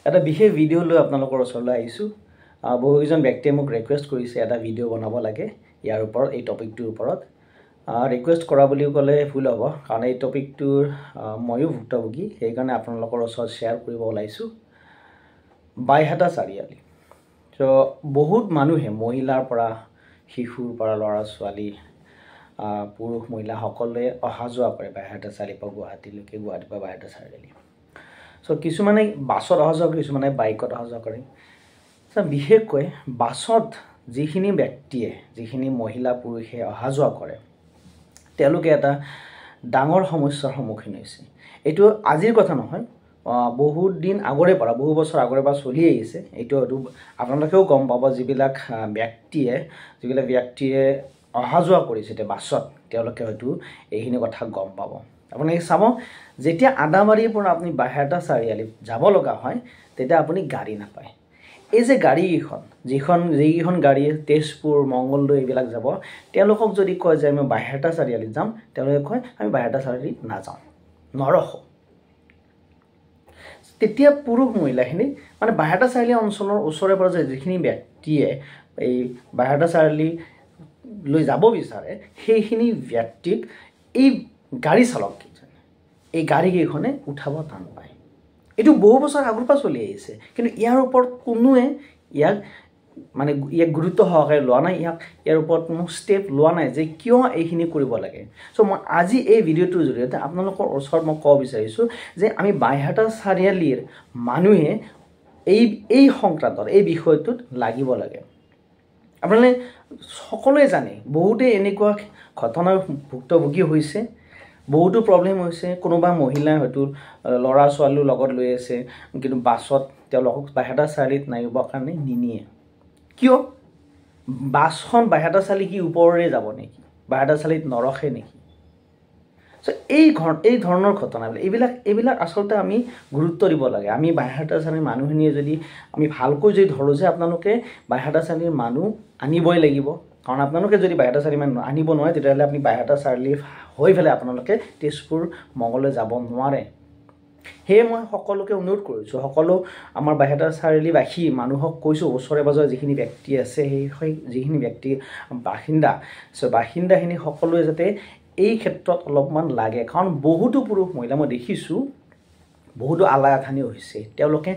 এটা বিশেষ ভিডিও লৈ আপোনালোকৰ ওচৰলৈ আহিছোঁ। বহুকেইজন ব্যক্তিয়ে মোক ৰিকুৱেষ্ট কৰিছে এটা ভিডিও বনাব লাগে ইয়াৰ ওপৰত, এই টপিকটোৰ ওপৰত। ৰিকুৱেষ্ট কৰা বুলি ক'লে ভুল হ'ব, কাৰণ এই টপিকটোৰ ময়ো ভুক্তভোগী, সেইকাৰণে আপোনালোকৰ ওচৰত শ্বেয়াৰ কৰিব ওলাইছোঁ। বাইহাটা চাৰিআলি। ত' বহুত মানুহে, মহিলাৰ পৰা শিশুৰ পৰা ল'ৰা ছোৱালী, পুৰুষ মহিলা সকলোৱে অহা যোৱা কৰে বাইহাটা চাৰিআলিৰ পৰা গুৱাহাটীলৈকে, গুৱাহাটীৰ পৰা বাইহাটা চাৰিআলি। চ' কিছুমানে বাছত অহা যোৱা কৰে, কিছুমানে বাইকত অহা যোৱা কৰে। বিশেষকৈ বাছত যিখিনি ব্যক্তিয়ে, যিখিনি মহিলা পুৰুষে অহা যোৱা কৰে, তেওঁলোকে এটা ডাঙৰ সমস্যাৰ সন্মুখীন হৈছে। এইটো আজিৰ কথা নহয়, বহুত দিন আগৰে পৰা, বহু বছৰ আগৰে পৰা চলি আহিছে। এইটো আপোনালোকেও গম পাব, যিবিলাক ব্যক্তিয়ে অহা যোৱা কৰিছে এতিয়া বাছত, তেওঁলোকে হয়তো এইখিনি কথা গম পাব। আপোনালোকে চাব, যেতিয়া আদাবাৰীৰ পৰা আপুনি বাইহাটা চাৰিআলিত যাব লগা হয়, তেতিয়া আপুনি গাড়ী নাপায়। এই যে গাড়ীকেইখন, যিকেইখন গাড়ী তেজপুৰ, মংগলদৈ এইবিলাক যাব, তেওঁলোকক যদি কয় যে আমি বাইহাটা চাৰিআলিত যাম, তেওঁলোকে কয় আমি বাইহাটা চাৰিআলিত নাযাওঁ, নৰখোঁ। তেতিয়া পুৰুষ মহিলাখিনি মানে বাইহাটা চাৰিআলি অঞ্চলৰ ওচৰে পাঁজৰে যিখিনি ব্যক্তিয়ে এই বাইহাটা চাৰিআলিলৈ যাব বিচাৰে, সেইখিনি ব্যক্তিক এই গাড়ী চালককেইজনে, এই গাড়ীকেইখনে উঠাব টান পায়। এইটো বহু বছৰ আগৰ পৰা চলি আহিছে, কিন্তু ইয়াৰ ওপৰত কোনোৱে ইয়াক গুৰুত্ব সহকাৰে লোৱা নাই, ইয়াৰ ওপৰত কোনো ষ্টেপ লোৱা নাই যে কিয় এইখিনি কৰিব লাগে। চ' মই আজি এই ভিডিঅ'টোৰ জৰিয়তে আপোনালোকৰ ওচৰত মই ক'ব বিচাৰিছোঁ যে আমি বাইহাটা চাৰিআলিৰ মানুহে এই সংক্ৰান্তত, এই বিষয়টোত লাগিব লাগে। আপোনালোকে সকলোৱে জানে, বহুতে এনেকুৱা ঘটনাৰ ভুক্তভোগী হৈছে, বহুতো প্ৰব্লেম হৈছে। কোনোবা মহিলাই হয়তো ল'ৰা ছোৱালীৰ লগত লৈ আছে, কিন্তু বাছত তেওঁলোকক বাইহাটা চাৰিআলিত নামিবৰ কাৰণে নিনিয়ে। কিয়? বাছখন বাইহাটা চাৰিআলি কি ওপৰৰে যাব নেকি? বাইহাটা চাৰিআলিত নৰখে নেকি? চ' এই ধৰণৰ ঘটনাবিলাক এইবিলাক আচলতে আমি গুৰুত্ব দিব লাগে। আমি বাইহাটা চাৰিআলিৰ মানুহখিনিয়ে যদি আমি ভালকৈ যদি ধৰোঁ যে আপোনালোকে বাইহাটা চাৰিআলিৰ মানুহ আনিবই লাগিব, কাৰণ আপোনালোকে যদি বাইহাটা চাৰিআলিৰ মানুহ আনিব নোৱাৰে, তেতিয়াহ'লে আপুনি বাইহাটা চাৰিআলি হৈ পেলাই আপোনালোকে তেজপুৰ, মংগলদৈ যাব নোৱাৰে। সেয়ে মই সকলোকে অনুৰোধ কৰিছোঁ, সকলো আমাৰ বাইহাটা চাৰিআলিবাসী মানুহক কৈছোঁ, ওচৰে পাঁজৰে যিখিনি ব্যক্তি আছে, যিখিনি ব্যক্তি বাসিন্দাখিনি সকলোৱে যাতে এই ক্ষেত্ৰত অলপমান লাগে। কাৰণ বহুতো পুৰুষ মহিলা মই দেখিছোঁ, বহুতো আলাই আথানি হৈছে, তেওঁলোকে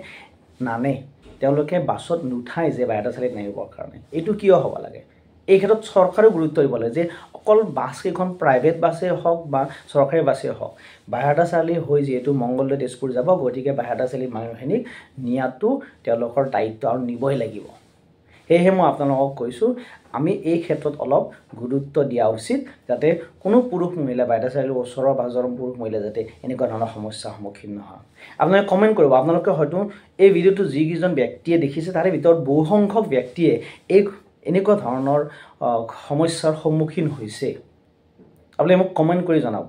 নানে, তেওঁলোকে বাছত নুঠায় যে বাইহাটা চাৰিআলিত নামিবৰ কাৰণে। এইটো কিয় হ'ব লাগে? এই ক্ষেত্ৰত চৰকাৰেও গুৰুত্ব দিব লাগে যে অকল বাছকেইখন প্ৰাইভেট বাছেই হওক বা চৰকাৰী বাছেই হওক, বাইহাটা চাৰিআলি হৈ যিহেতু মংগলদৈ, তেজপুৰ যাব, গতিকে বাইহাটা চাৰিআলিৰ মানুহখিনিক নিয়াটো তেওঁলোকৰ দায়িত্ব আৰু নিবই লাগিব। সেয়েহে মই আপোনালোকক কৈছোঁ, আমি এই ক্ষেত্ৰত অলপ গুৰুত্ব দিয়া উচিত, যাতে কোনো পুৰুষ মহিলা, বাইহাটা চাৰিআলিৰ ওচৰৰ পাঁজৰৰ পুৰুষ মহিলা যাতে এনেকুৱা ধৰণৰ সমস্যাৰ সন্মুখীন নহয়। আপোনালোকে কমেণ্ট কৰিব, আপোনালোকে হয়তো এই ভিডিঅ'টো যিকেইজন ব্যক্তিয়ে দেখিছে, তাৰে ভিতৰত বহুসংখ্যক ব্যক্তিয়ে এনেকুৱা ধৰণৰ সমস্যাৰ সন্মুখীন হৈছে। আপোনালোকে মোক কমেণ্ট কৰি জনাব।